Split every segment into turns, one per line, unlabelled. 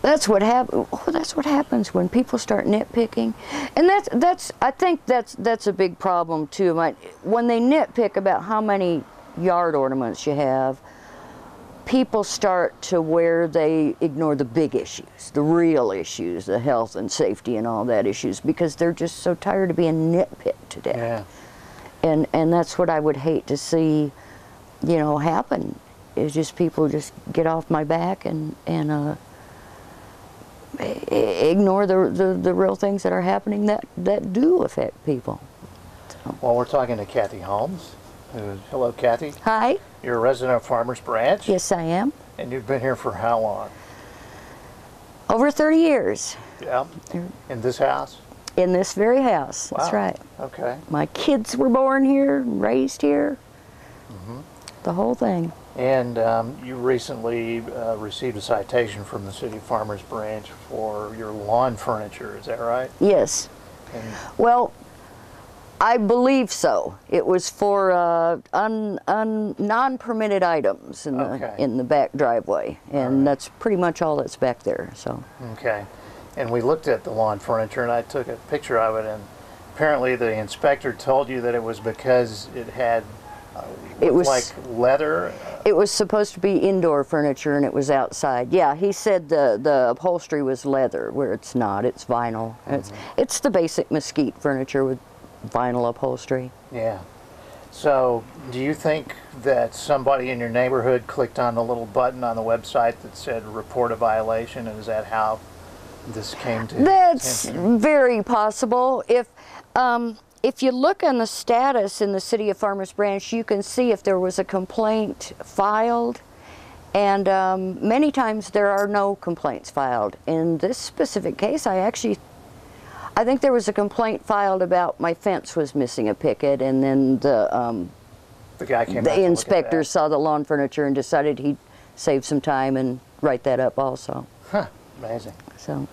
That's what that's what happens when people start nitpicking, and I think that's a big problem too. When they nitpick about how many yard ornaments you have, people start to where they ignore the big issues, the real issues, the health and safety and all that issues, because they're just so tired of being nitpicked to death. Yeah. And that's what I would hate to see, you know, happen. Is just people just get off my back and ignore the real things that are happening that do affect people. So.
Well, we're talking to Kathy Holmes. Hello, Kathy.
Hi.
You're a resident of Farmers Branch.
Yes, I am.
And you've been here for how long?
Over 30 years.
Yeah. In this house?
In this very house. Wow. That's right.
Okay.
My kids were born here, raised here. Mm-hmm. The whole thing.
And you recently received a citation from the City of Farmers Branch for your lawn furniture, is that right?
Yes. And well, I believe so. It was for non-permitted items in the back driveway, and that's pretty much all that's back there. So. Okay.
And we looked at the lawn furniture, and I took a picture of it, and apparently the inspector told you that it was because it had it was like leather.
It was supposed to be indoor furniture, and it was outside. Yeah, he said the upholstery was leather, where it's not. It's vinyl. Mm-hmm. It's the basic mesquite furniture with vinyl upholstery.
Yeah. So, do you think that somebody in your neighborhood clicked on the little button on the website that said report a violation, and is that how this came to
That's
attention?
Very possible. If you look on the status in the City of Farmers Branch, you can see if there was a complaint filed, and many times there are no complaints filed. In this specific case, I think there was a complaint filed about my fence was missing a picket, and then the
guy came
the inspector saw the lawn furniture and decided he'd save some time and write that up also.
Huh, amazing.
So.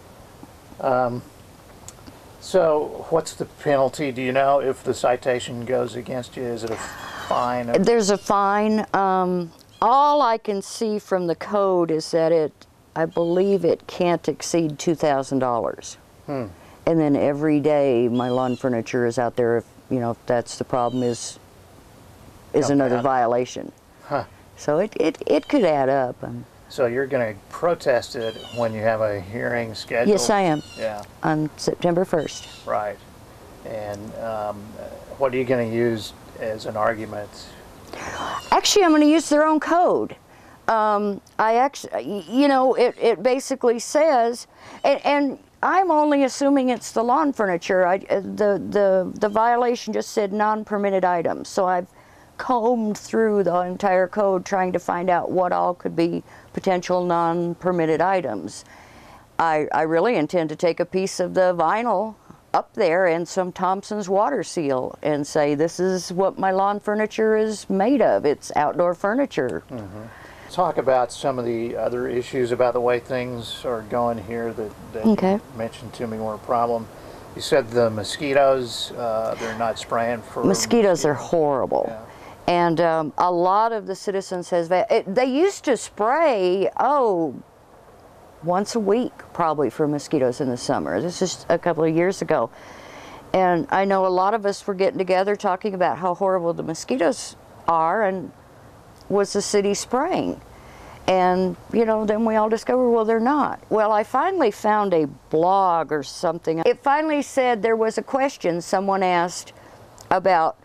So what's the penalty? Do you know if the citation goes against you? Is it a fine?
There's a fine. All I can see from the code is that I believe it can't exceed $2,000. And then every day my lawn furniture is out there. If that's the problem, is another violation. Huh. So it could add up.
So you're going to protest it when you have a hearing scheduled?
Yes, I am.
Yeah. On
September 1st.
Right. And what are you going to use as an argument?
Actually, I'm going to use their own code. It basically says, and I'm only assuming it's the lawn furniture. The violation just said non-permitted items. So I've combed through the entire code trying to find out what all could be potential non-permitted items. I really intend to take a piece of the vinyl up there and some Thompson's water seal and say, this is what my lawn furniture is made of. It's outdoor furniture. Mm-hmm.
Talk about some of the other issues about the way things are going here that you mentioned to me were a problem. You said the mosquitoes, they're not spraying for...
Mosquitoes are horrible. Yeah. And a lot of the citizens they used to spray, once a week probably for mosquitoes in the summer. This is a couple of years ago. And I know a lot of us were getting together talking about how horrible the mosquitoes are, and was the city spraying? And, then we all discovered, well, they're not. Well, I finally found a blog or something. It finally said there was a question someone asked about,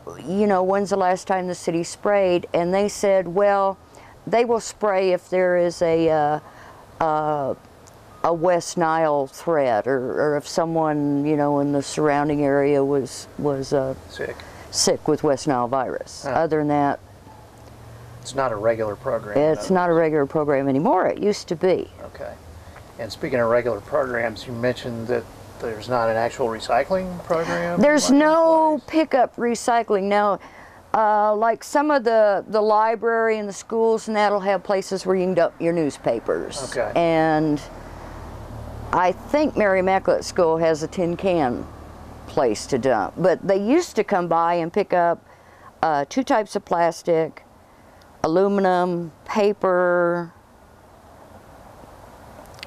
when's the last time the city sprayed? And they said, well, they will spray if there is a West Nile threat, or if someone, in the surrounding area was sick with West Nile virus. Huh. Other than that,
it's not a regular program.
It's not a regular program anymore. It used to be.
Okay. And speaking of regular programs, you mentioned that there's not an actual recycling program?
There's no pickup recycling. Now, like some of the library and the schools and that'll have places where you can dump your newspapers.
Okay.
And I think Mary Immaculate School has a tin can place to dump. But they used to come by and pick up 2 types of plastic, aluminum, paper,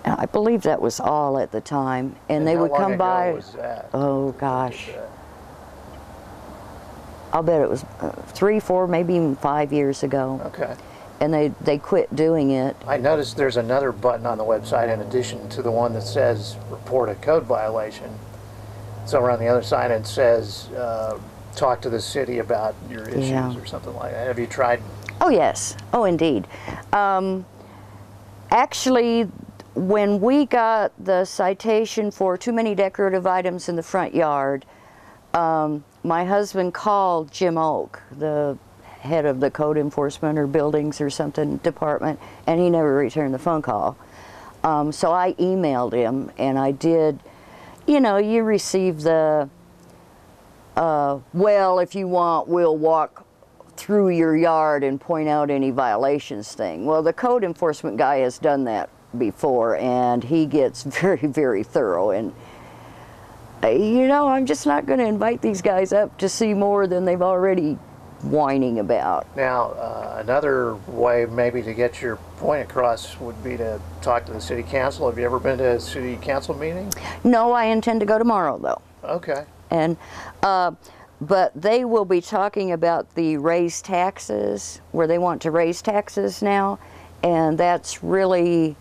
I believe that was all at the time, and they would come by.
How long ago was that?
Oh gosh, I'll bet it was 3, 4, maybe even 5 years ago.
Okay.
And they quit doing it.
I noticed there's another button on the website in addition to the one that says report a code violation. It's over on the other side and it says talk to the city about your issues or something like that. Have you tried?
Oh yes, oh indeed. Actually, when we got the citation for too many decorative items in the front yard, my husband called Jim Oak, the head of the code enforcement or buildings or something department, and he never returned the phone call. So I emailed him, and I did, you know, you receive the, well, if you want, we'll walk through your yard and point out any violations thing. Well, the code enforcement guy has done that before, and he gets very, very thorough. And you know, I'm just not going to invite these guys up to see more than they've already whining about.
Now, another way maybe to get your point across would be to talk to the city council. Have you ever been to a city council meeting?
No, I intend to go tomorrow, though.
Okay.
And but they will be talking about the raised taxes, where they want to raise taxes now, and that's really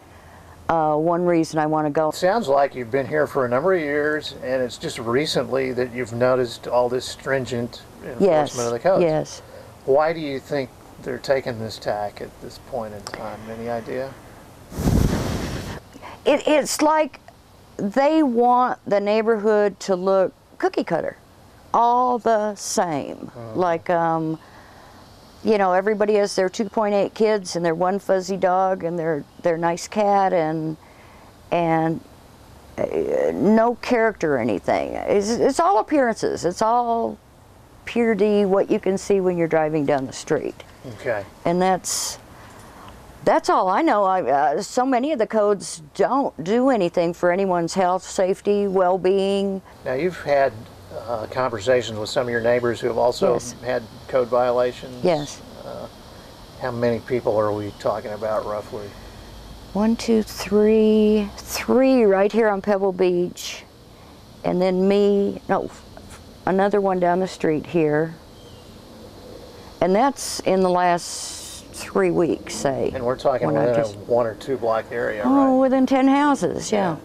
one reason I want to go.
Sounds like you've been here for a number of years, and it's just recently that you've noticed all this stringent enforcement of the codes.
Yes.
Why do you think they're taking this tack at this point in time? Any idea?
It's like they want the neighborhood to look cookie cutter, all the same. Like, you know, everybody has their 2.8 kids and their one fuzzy dog and their nice cat and no character or anything. It's all appearances. It's all pure D, what you can see when you're driving down the street.
Okay.
And that's all I know. So many of the codes don't do anything for anyone's health, safety, well-being.
Now, you've had conversations with some of your neighbors who have also had code violations.
Yes.
How many people are we talking about roughly?
1, 2, 3, 3 right here on Pebble Beach, and then me. No, another one down the street here, and that's in the last 3 weeks, say.
And we're talking within a 1 or 2 block area,
oh,
right?
within 10 houses, yeah.